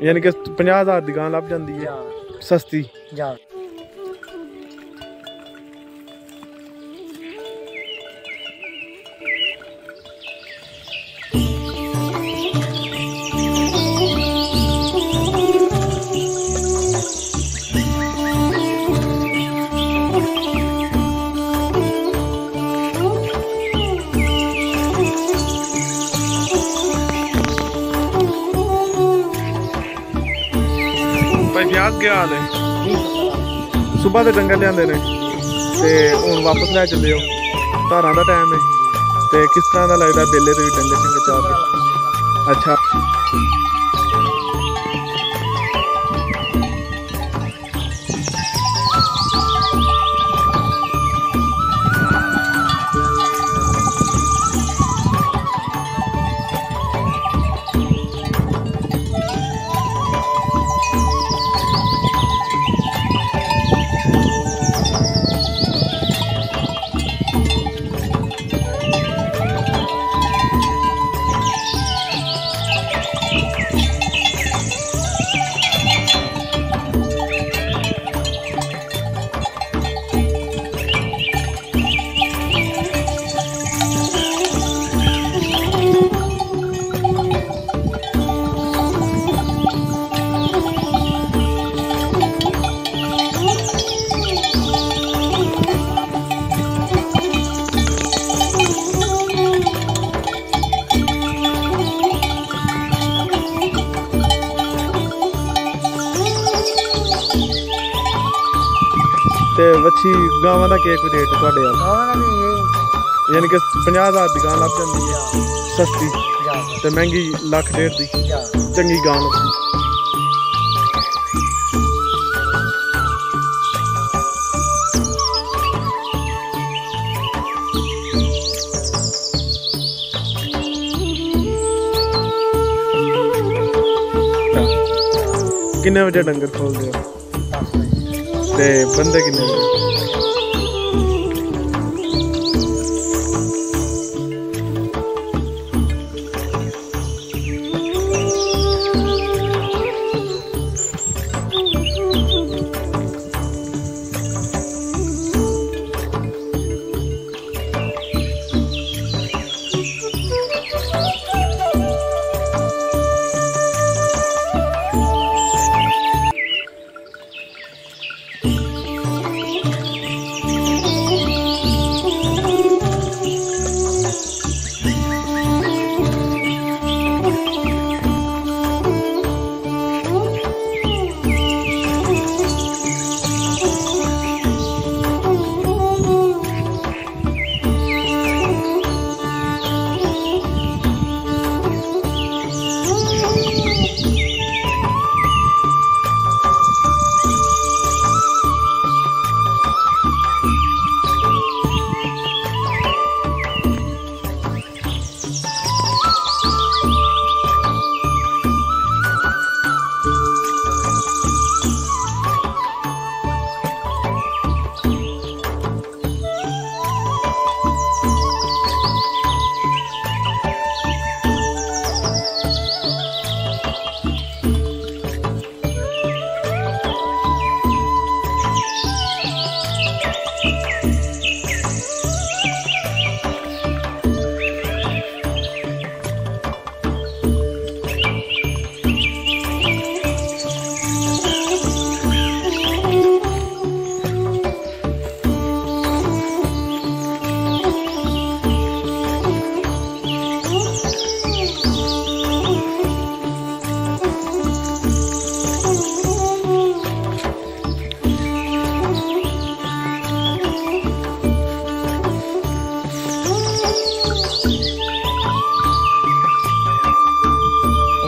यानी कि 50,000 की गां लभ जाती है सस्ती। क्या हाल है? सुबह के डंगर लिया ने हूँ वापस लै चले हो, धारा का टाइम है, तो किस तरह का लगता बेले तो डंगर शंगर चार के? अच्छा वच्छी गावां दा केक रेट तुहाडे यानी कि 50,000 की गां लभ जाती है सस्ती, ते महंगी 1,00,000 की चंगी गां लभदी। किन्ने बजे डंगर खोलदे हो ते बंदे किन्ने बजे?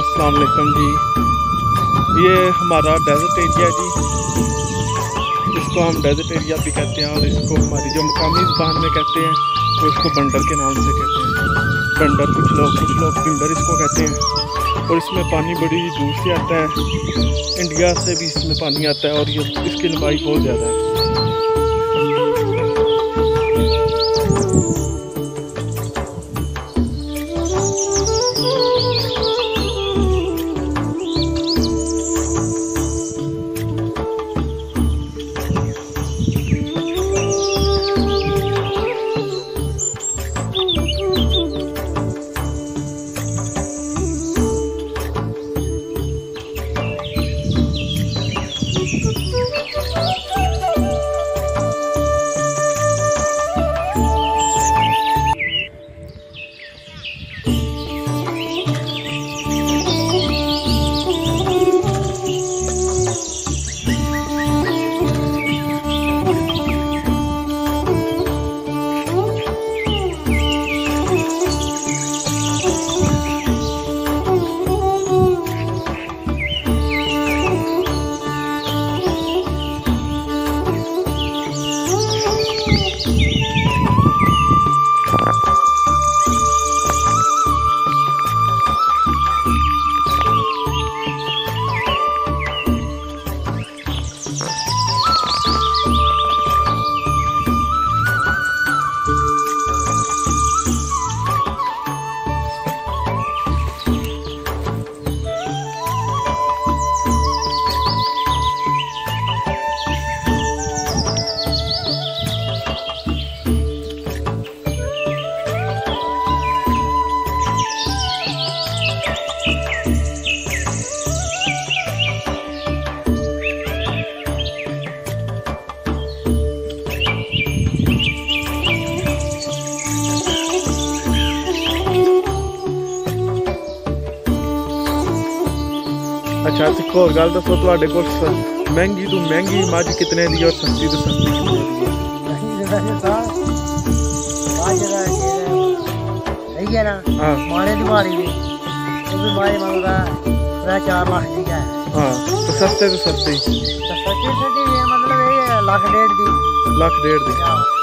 अस्सलामुअलैकुम जी। ये हमारा डेजर्ट एरिया जी, इसको हम डेजर्ट एरिया भी कहते हैं और इसको हमारी जो मकामी ज़बान में कहते हैं वो इसको बंडर के नाम से कहते हैं। बंडर कुछ लोग पिंडर इसको कहते हैं। और इसमें पानी बड़ी दूर से आता है, इंडिया से भी इसमें पानी आता है और ये इसकी लंबाई बहुत ज़्यादा है। अच्छा एक और गल दसो, तुहाडे कोल महंगी तो महंगी मझ कितने दी और सस्ती तो सस्ती कितने दी है? हाँ हमारे हमारी भी मारे मांगा 4 लाख की है। हाँ तो सस्ते तो सस्ती मतलब 1.5 लाख दी।